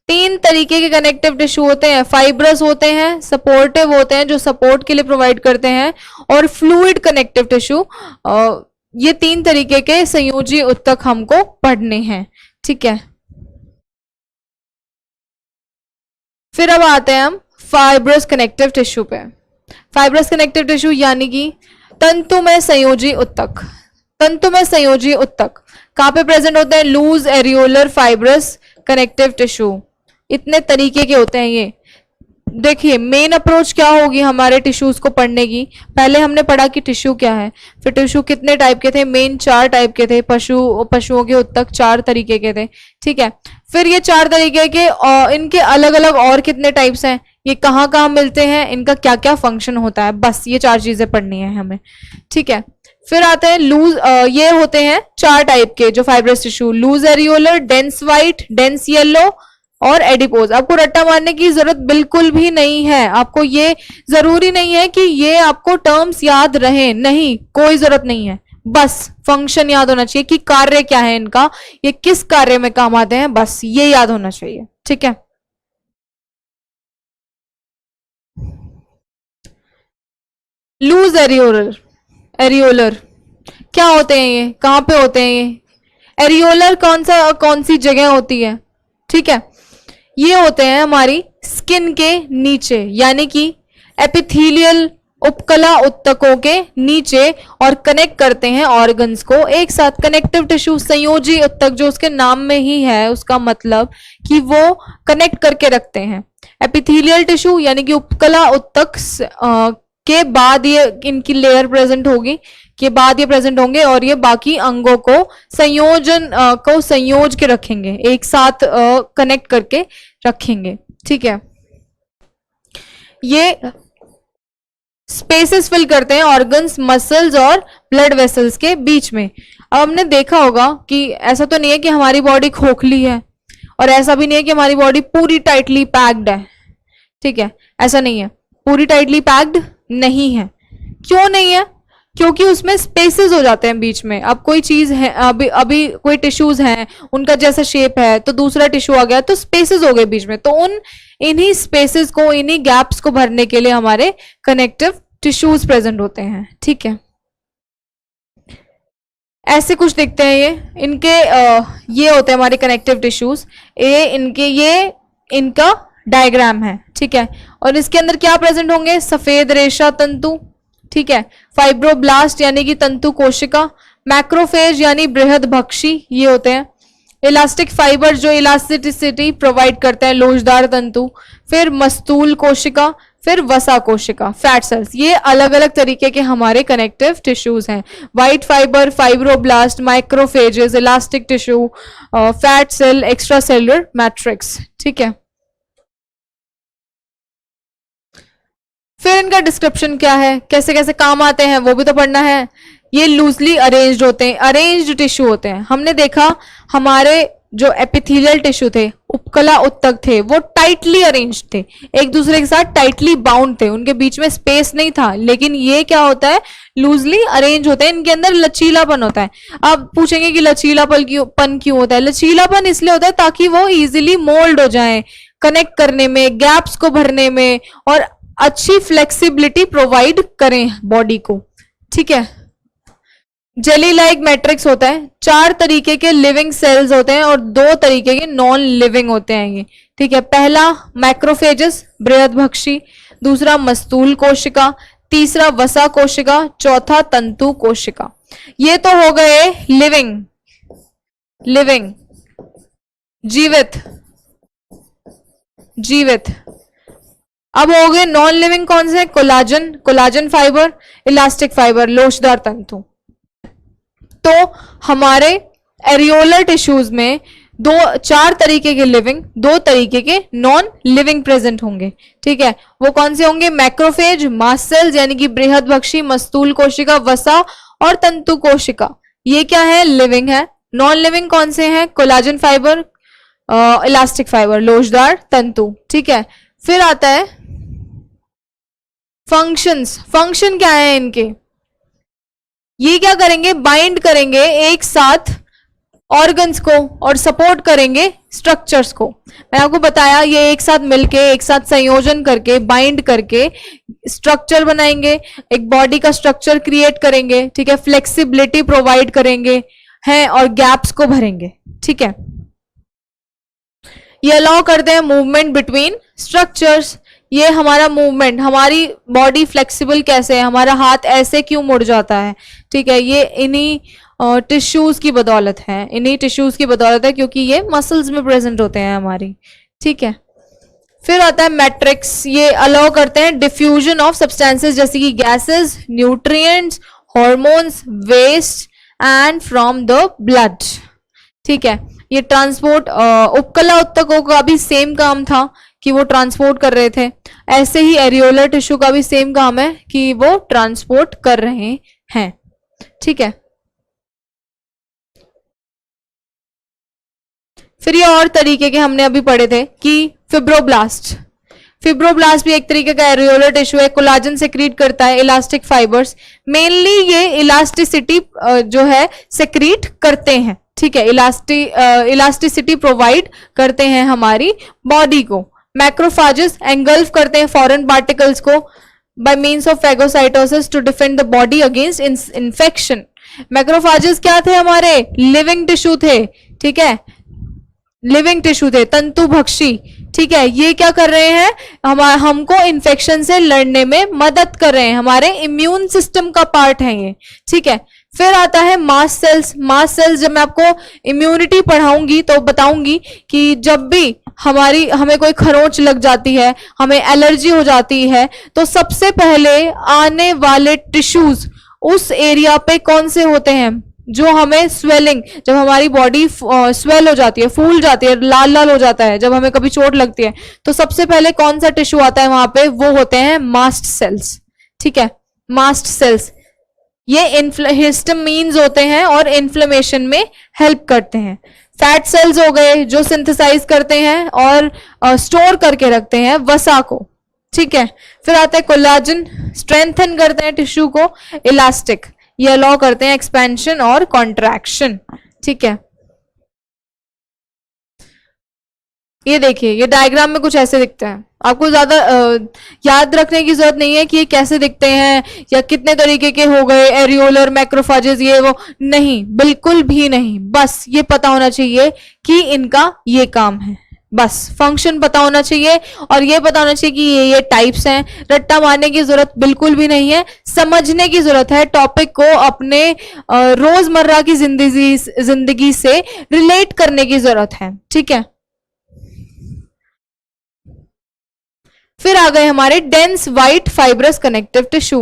तीन तरीके के कनेक्टिव टिश्यू होते हैं। फाइब्रस होते हैं, सपोर्टिव होते हैं जो सपोर्ट के लिए प्रोवाइड करते हैं, और फ्लूइड कनेक्टिव टिश्यू। ये तीन तरीके के संयोजी उत्तक हमको पढ़ने हैं। ठीक है, फिर अब आते हैं हम फाइब्रस कनेक्टिव टिश्यू पे। फाइब्रस कनेक्टिव टिश्यू यानी कि तंतुमय संयोजी उत्तक। तंतुमय संयोजी उत्तक कहाँ पे प्रेजेंट होते हैं? Loose areolar fibrous connective tissue. इतने तरीके के होते हैं ये। देखिए, मेन अप्रोच क्या होगी हमारे टिश्यूज को पढ़ने की? पहले हमने पढ़ा कि टिश्यू क्या है, फिर टिश्यू कितने टाइप के थे? मेन 4 टाइप के थे। पशुओं के उत्तक 4 तरीके के थे। ठीक है, फिर ये 4 तरीके के इनके अलग अलग और कितने टाइप्स हैं, ये कहाँ कहाँ मिलते हैं, इनका क्या क्या फंक्शन होता है, बस ये 4 चीजें पढ़नी है हमें। ठीक है, फिर आते हैं लूज, ये होते हैं 4 टाइप के जो fibrous tissue, loose areolar, dense white, dense yellow और एडिपोज। आपको रट्टा मारने की जरूरत बिल्कुल भी नहीं है। आपको ये जरूरी नहीं है कि ये आपको टर्म्स याद रहे, नहीं, कोई जरूरत नहीं है। बस फंक्शन याद होना चाहिए कि कार्य क्या है इनका, ये किस कार्य में काम आते हैं, बस ये याद होना चाहिए। ठीक है, लूज एरियोलर, एरियोलर क्या होते हैं? ये कहां पे होते हैं? ये एरियोलर कौन सी जगह होती है? ठीक है, ये होते हैं हमारी स्किन के नीचे, यानी कि एपिथेलियल उपकला उत्तकों के नीचे, और कनेक्ट करते हैं ऑर्गन्स को एक साथ। कनेक्टिव टिश्यू संयोजी उत्तक, जो उसके नाम में ही है, उसका मतलब कि वो कनेक्ट करके रखते हैं। एपिथेलियल टिश्यू यानी कि उपकला उत्तक के बाद ये इनकी लेयर प्रेजेंट होगी, के बाद ये प्रेजेंट होंगे, और ये बाकी अंगों को संयोज के रखेंगे, एक साथ कनेक्ट करके रखेंगे। ठीक है, ये स्पेसेस फिल करते हैं ऑर्गन्स, मसल्स और ब्लड वेसल्स के बीच में। अब हमने देखा होगा कि ऐसा तो नहीं है कि हमारी बॉडी खोखली है, और ऐसा भी नहीं है कि हमारी बॉडी पूरी टाइटली पैक्ड है। ठीक है, ऐसा नहीं है, पूरी टाइटली पैक्ड नहीं है। क्यों नहीं है? क्योंकि उसमें स्पेसेस हो जाते हैं बीच में। अब कोई चीज है, अभी कोई टिश्यूज हैं, उनका जैसा शेप है, तो दूसरा टिश्यू आ गया तो स्पेसेस हो गए बीच में, तो इन्हीं स्पेसेस को, इन्हीं गैप्स को भरने के लिए हमारे कनेक्टिव टिश्यूज प्रेजेंट होते हैं। ठीक है, ऐसे कुछ दिखते हैं ये इनके, ये होते हैं हमारे कनेक्टिव टिश्यूज। ये इनका डायग्राम है। ठीक है, और इसके अंदर क्या प्रेजेंट होंगे? सफेद रेशा तंतु, ठीक है, फाइब्रोब्लास्ट यानी कि तंतु कोशिका, मैक्रोफेज यानी बृहद भक्षी ये होते हैं, इलास्टिक फाइबर जो इलास्टिसिटी प्रोवाइड करते हैं, लोचदार तंतु, फिर मस्तूल कोशिका, फिर वसा कोशिका, फैट सेल्स। ये अलग अलग तरीके के हमारे कनेक्टिव टिश्यूज हैं। White fibre, fibroblast, macrophages, elastic tissue, fat cell, extracellular matrix. ठीक है, फिर इनका डिस्क्रिप्शन क्या है, कैसे कैसे काम आते हैं, वो भी तो पढ़ना है। ये लूजली अरेंज्ड होते हैं, अरेंज्ड टिश्यू होते हैं। हमने देखा हमारे जो एपिथेलियल टिश्यू थे, उपकला उत्तक थे, वो टाइटली अरेंज्ड थे, एक दूसरे के साथ टाइटली बाउंड थे, उनके बीच में स्पेस नहीं था। लेकिन ये क्या होता है? लूजली अरेंज होते हैं, इनके अंदर लचीलापन होता है। अब पूछेंगे कि लचीलापन क्यों होता है? लचीलापन इसलिए होता है ताकि वो इजिली मोल्ड हो जाए, कनेक्ट करने में, गैप्स को भरने में, और अच्छी फ्लेक्सिबिलिटी प्रोवाइड करें बॉडी को। ठीक है, जेली लाइक मैट्रिक्स होता है। 4 तरीके के लिविंग सेल्स होते हैं और 2 तरीके के नॉन लिविंग होते हैं ये। ठीक है, पहला मैक्रोफेजेस बृहदभक्षी, दूसरा मस्तूल कोशिका, तीसरा वसा कोशिका, चौथा तंतु कोशिका। ये तो हो गए लिविंग, लिविंग जीवित, जीवित। अब हो गए नॉन लिविंग कौन से? Collagen, collagen fibre, elastic fibre, लोचदार तंतु। तो हमारे एरियोलर टिश्यूज में 4 तरीके के लिविंग, 2 तरीके के नॉन लिविंग प्रेजेंट होंगे। ठीक है, वो कौन से होंगे? मैक्रोफेज, मास्ट सेल्स यानी कि बृहदभक्षी, मस्तूल कोशिका, वसा और तंतु कोशिका। ये क्या है? लिविंग है। नॉन लिविंग कौन से हैं? कोलाजन फाइबर, इलास्टिक फाइबर, लोचदार तंतु। ठीक है, फिर आता है फंक्शंस। फंक्शन क्या है इनके? ये क्या करेंगे? बाइंड करेंगे एक साथ ऑर्गन्स को और सपोर्ट करेंगे स्ट्रक्चर्स को। मैं आपको बताया ये एक साथ मिलके, एक साथ संयोजन करके, बाइंड करके स्ट्रक्चर बनाएंगे, एक बॉडी का स्ट्रक्चर क्रिएट करेंगे। ठीक है, फ्लेक्सिबिलिटी प्रोवाइड करेंगे हैं और गैप्स को भरेंगे। ठीक है, ये अलाउ करते हैं मूवमेंट बिटवीन स्ट्रक्चर्स। ये हमारा मूवमेंट, हमारी बॉडी फ्लेक्सिबल कैसे है, हमारा हाथ ऐसे क्यों मुड़ जाता है, ठीक है, ये इन्हीं टिश्यूज की बदौलत है, इन्हीं टिश्यूज की बदौलत है, क्योंकि ये मसल्स में प्रेजेंट होते हैं हमारी। ठीक है, फिर आता है मैट्रिक्स। ये अलाउ करते हैं डिफ्यूजन ऑफ सब्सटेंसेस जैसे कि gases, nutrients, hormones, waste and from the blood. ठीक है, ये ट्रांसपोर्ट, उपकला उत्तकों का भी सेम काम था कि वो ट्रांसपोर्ट कर रहे थे, ऐसे ही एरियोलर टिश्यू का भी सेम काम है कि वो ट्रांसपोर्ट कर रहे हैं। ठीक है, फिर ये और तरीके के हमने अभी पढ़े थे कि फिब्रोब्लास्ट। फिब्रोब्लास्ट भी एक तरीके का एरियोलर टिश्यू है, कोलाजन सेक्रीट करता है, इलास्टिक फाइबर्स, मेनली ये इलास्टिसिटी जो है सेक्रीट करते हैं। ठीक है, इलास्टिसिटी प्रोवाइड करते हैं हमारी बॉडी को। मैक्रोफाजेस एंगल्फ करते हैं फॉरेन पार्टिकल्स को by means of phagocytosis to defend the body against infection. Macrophages क्या थे? हमारे लिविंग टिश्यू थे। ठीक है, लिविंग टिश्यू थे, तंतुभक्षी। ठीक है, ये क्या कर रहे हैं? हमको इन्फेक्शन से लड़ने में मदद कर रहे हैं, हमारे इम्यून सिस्टम का पार्ट है ये। ठीक है, फिर आता है मास्ट सेल्स। मास्ट सेल्स जब मैं आपको इम्यूनिटी पढ़ाऊंगी तो बताऊंगी कि जब भी हमें कोई खरोंच लग जाती है, हमें एलर्जी हो जाती है, तो सबसे पहले आने वाले टिश्यूज उस एरिया पे कौन से होते हैं? जो हमें स्वेलिंग, जब हमारी बॉडी स्वेल हो जाती है, फूल जाती है, लाल लाल हो जाता है, जब हमें कभी चोट लगती है, तो सबसे पहले कौन सा टिश्यू आता है वहां पे? वो होते हैं मास्ट सेल्स। ठीक है, मास्ट सेल्स ये हिस्टामीन्स होते हैं और इन्फ्लेमेशन में हेल्प करते हैं। फैट सेल्स हो गए जो सिंथेसाइज करते हैं और स्टोर करके रखते हैं वसा को। ठीक है, फिर आता है कोलाजन, स्ट्रेंथन करते हैं टिश्यू को। इलास्टिक, ये अलाउ करते हैं एक्सपेंशन और कॉन्ट्रैक्शन। ठीक है, ये देखिए, ये डायग्राम में कुछ ऐसे दिखता है। आपको ज्यादा याद रखने की जरूरत नहीं है कि ये कैसे दिखते हैं या कितने तरीके के हो गए, एरियोलर, मैक्रोफाजेस, ये वो, नहीं, बिल्कुल भी नहीं। बस ये पता होना चाहिए कि इनका ये काम है, बस फंक्शन पता होना चाहिए और ये पता होना चाहिए कि ये टाइप्स हैं। रट्टा मारने की जरूरत बिल्कुल भी नहीं है, समझने की जरूरत है, टॉपिक को अपने रोजमर्रा की जिंदगी से रिलेट करने की जरूरत है। ठीक है, फिर आ गए हमारे dense white fibrous connective tissue.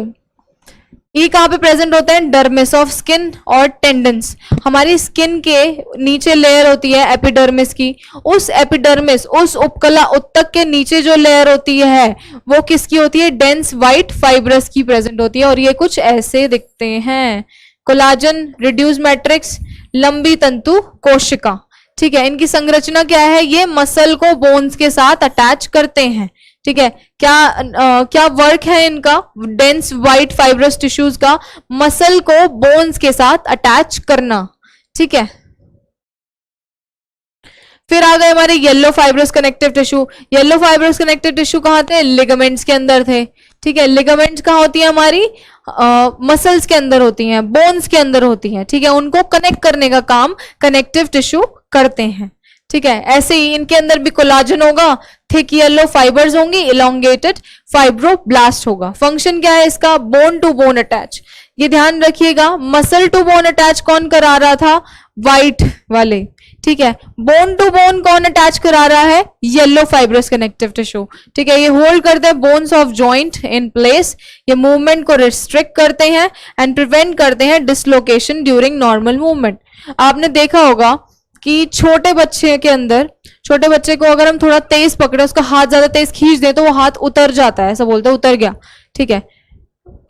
ये कहां पे प्रेजेंट होते हैं? डर्मिस ऑफ स्किन और टेंडन्स। हमारी स्किन के नीचे लेयर होती है एपिडर्मिस की, उस एपिडर्मिस, उस उपकला उत्तक के नीचे जो लेयर होती है वो किसकी होती है? डेंस व्हाइट फाइब्रस की प्रेजेंट होती है और ये कुछ ऐसे दिखते हैं। कोलाजन, रिड्यूस मैट्रिक्स, लंबी तंतु कोशिका। ठीक है, इनकी संरचना क्या है? ये मसल को बोन्स के साथ अटैच करते हैं। ठीक है, क्या वर्क है इनका? डेंस व्हाइट फाइब्रस टिश्यूज का मसल को बोन्स के साथ अटैच करना। ठीक है, फिर आ गए हमारे yellow fibrous connective tissue. Yellow fibrous connective tissue कहाँ थे? लिगामेंट्स के अंदर थे। ठीक है, लिगामेंट्स कहाँ होती है? हमारी मसल्स के अंदर होती हैं, बोन्स के अंदर होती हैं। ठीक है, उनको कनेक्ट करने का काम कनेक्टिव टिश्यू करते हैं। ठीक है, ऐसे ही इनके अंदर भी कोलाजन होगा, थिक येलो फाइबर्स होंगी, इलोंगेटेड फाइब्रोब्लास्ट होगा। फंक्शन क्या है इसका? Bone to bone attach. ये ध्यान रखिएगा, मसल टू बोन अटैच कौन करा रहा था? व्हाइट वाले, ठीक है। बोन टू बोन कौन अटैच करा रहा है? येलो फाइब्रस कनेक्टिव टिश्यू, ठीक है। ये होल्ड करते हैं bones of joint in place, ये मूवमेंट को रिस्ट्रिक्ट करते हैं एंड प्रिवेंट करते हैं डिसलोकेशन ड्यूरिंग नॉर्मल मूवमेंट। आपने देखा होगा कि छोटे बच्चे के अंदर, छोटे बच्चे को अगर हम थोड़ा तेज पकड़े, उसका हाथ ज्यादा तेज खींच दें तो वो हाथ उतर जाता है, ऐसा बोलते हैं उतर गया, ठीक है,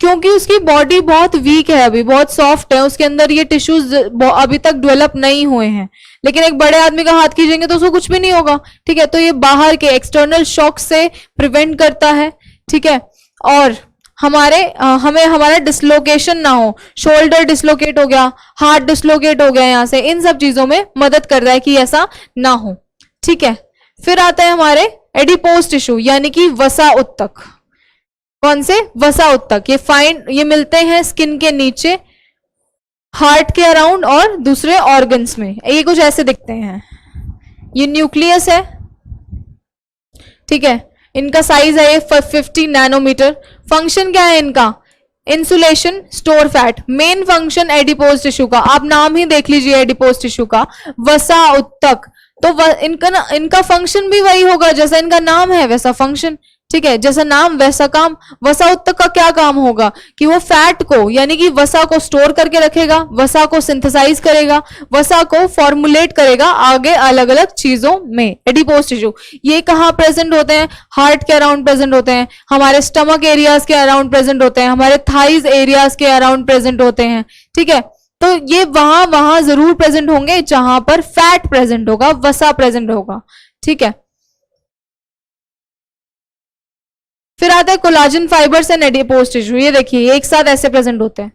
क्योंकि उसकी बॉडी बहुत वीक है, अभी बहुत सॉफ्ट है, उसके अंदर ये टिश्यूज अभी तक डेवलप नहीं हुए हैं। लेकिन एक बड़े आदमी का हाथ खींचेंगे तो उसको कुछ भी नहीं होगा, ठीक है। तो ये बाहर के एक्सटर्नल शॉक से प्रिवेंट करता है, ठीक है। और हमें हमारा डिसलोकेशन ना हो, शोल्डर डिसलोकेट हो गया, हाथ डिसलोकेट हो गया यहाँ से, इन सब चीजों में मदद करता है कि ऐसा ना हो, ठीक है। फिर आता है हमारे एडिपोज टिश्यू यानी कि वसा उत्तक। कौन से? वसा उत्तक। ये मिलते हैं स्किन के नीचे, हार्ट के अराउंड और दूसरे ऑर्गन्स में। ये कुछ ऐसे दिखते हैं, ये न्यूक्लियस है, ठीक है। इनका साइज है ये 50 नैनोमीटर। फंक्शन क्या है इनका? Insulation, store fat. Main function adipose tissue का, आप नाम ही देख लीजिए एडिपोज टिश्यू का, वसा उत्तक। तो इनका फंक्शन भी वही होगा, जैसा इनका नाम है वैसा फंक्शन, ठीक है। जैसा नाम वैसा काम। वसा उत्तक का क्या काम होगा कि वो फैट को यानी कि वसा को स्टोर करके रखेगा, वसा को सिंथेसाइज करेगा, वसा को फॉर्मुलेट करेगा आगे अलग अलग चीजों में। एडिपोज टिश्यू ये कहाँ प्रेजेंट होते हैं? हार्ट के अराउंड प्रेजेंट होते हैं, हमारे स्टमक एरियाज के अराउंड प्रेजेंट होते हैं, हमारे थाइज एरियाज के अराउंड प्रेजेंट होते हैं, ठीक है। तो ये वहां जरूर प्रेजेंट होंगे जहां पर फैट प्रेजेंट होगा, वसा प्रेजेंट होगा, ठीक है। फिर आता है collagen fibres and adipose tissue. ये देखिए एक साथ ऐसे प्रेजेंट होते हैं।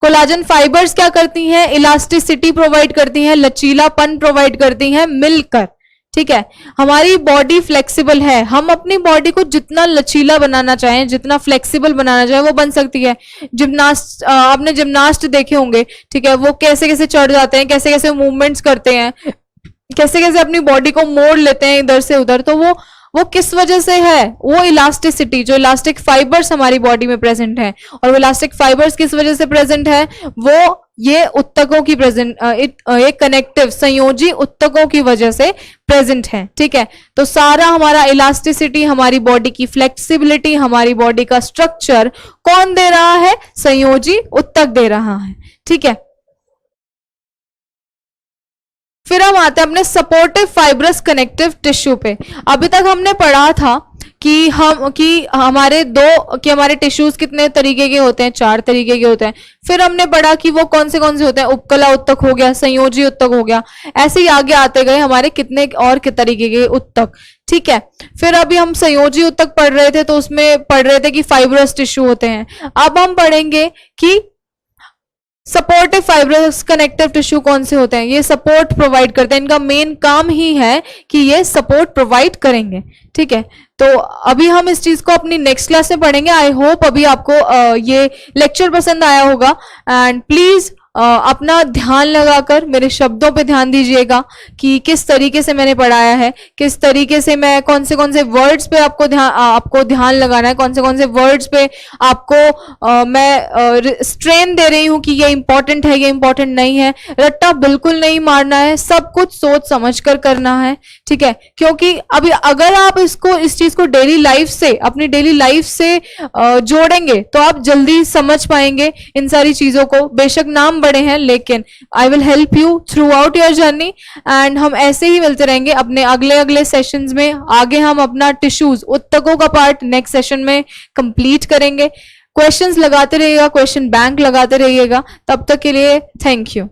कोलाजन फाइबर्स क्या करती हैं? इलास्टिसिटी प्रोवाइड करती हैं, लचीलापन प्रोवाइड करती हैं मिलकर, ठीक है। हमारी बॉडी फ्लेक्सिबल है, हम अपनी बॉडी को जितना लचीला बनाना चाहें, जितना फ्लेक्सिबल बनाना चाहें वो बन सकती है। आपने जिमनास्ट देखे होंगे, ठीक है, वो कैसे कैसे चढ़ जाते हैं, कैसे कैसे मूवमेंट्स करते हैं, कैसे कैसे अपनी बॉडी को मोड़ लेते हैं इधर से उधर। तो वो किस वजह से है? वो इलास्टिसिटी, जो इलास्टिक फाइबर्स हमारी बॉडी में प्रेजेंट है। और वो इलास्टिक फाइबर्स किस वजह से प्रेजेंट है? वो ये उत्तकों की ये कनेक्टिव संयोजी उत्तकों की वजह से प्रेजेंट है, ठीक है। तो सारा हमारा इलास्टिसिटी, हमारी बॉडी की फ्लेक्सिबिलिटी, हमारी बॉडी का स्ट्रक्चर कौन दे रहा है? संयोजी उत्तक दे रहा है, ठीक है। फिर हम आते हैं अपने सपोर्टिव फाइब्रस कनेक्टिव टिश्यू पे। अभी तक हमने पढ़ा था कि हमारे टिश्यूज कितने तरीके के होते हैं? 4 तरीके के होते हैं। फिर हमने पढ़ा कि वो कौन से होते हैं? उपकला उत्तक हो गया, संयोजी उत्तक हो गया, ऐसे ही आगे आते गए हमारे कितने और के तरीके के उत्तक, ठीक है। फिर अभी हम संयोजी उत्तक पढ़ रहे थे, तो उसमें पढ़ रहे थे कि फाइब्रस टिश्यू होते हैं। अब हम पढ़ेंगे कि सपोर्टिव फाइब्रस कनेक्टिव टिश्यू कौन से होते हैं? ये सपोर्ट प्रोवाइड करते हैं, इनका मेन काम ही है कि ये सपोर्ट प्रोवाइड करेंगे, ठीक है। तो अभी हम इस चीज को अपनी नेक्स्ट क्लास में पढ़ेंगे। आई होप अभी आपको ये लेक्चर पसंद आया होगा एंड प्लीज अपना ध्यान लगाकर मेरे शब्दों पे ध्यान दीजिएगा कि किस तरीके से मैंने पढ़ाया है, किस तरीके से मैं कौन से वर्ड्स पे आपको ध्यान लगाना है, कौन से वर्ड्स पे आपको मैं स्ट्रेन दे रही हूँ कि ये इंपॉर्टेंट है, ये इंपॉर्टेंट नहीं है। रट्टा बिल्कुल नहीं मारना है, सब कुछ सोच समझ कर करना है, ठीक है। क्योंकि अभी अगर आप इस चीज को डेली लाइफ से, अपनी डेली लाइफ से जोड़ेंगे तो आप जल्दी समझ पाएंगे इन सारी चीजों को। बेशक नाम बड़े हैं, लेकिन I will help you through out your journey and हम ऐसे ही मिलते रहेंगे अपने अगले सेशंस में। आगे हम अपना टिश्यूज, उत्तकों का पार्ट नेक्स्ट सेशन में कंप्लीट करेंगे। क्वेश्चंस लगाते रहिएगा, क्वेश्चन बैंक लगाते रहिएगा। तब तक के लिए थैंक यू।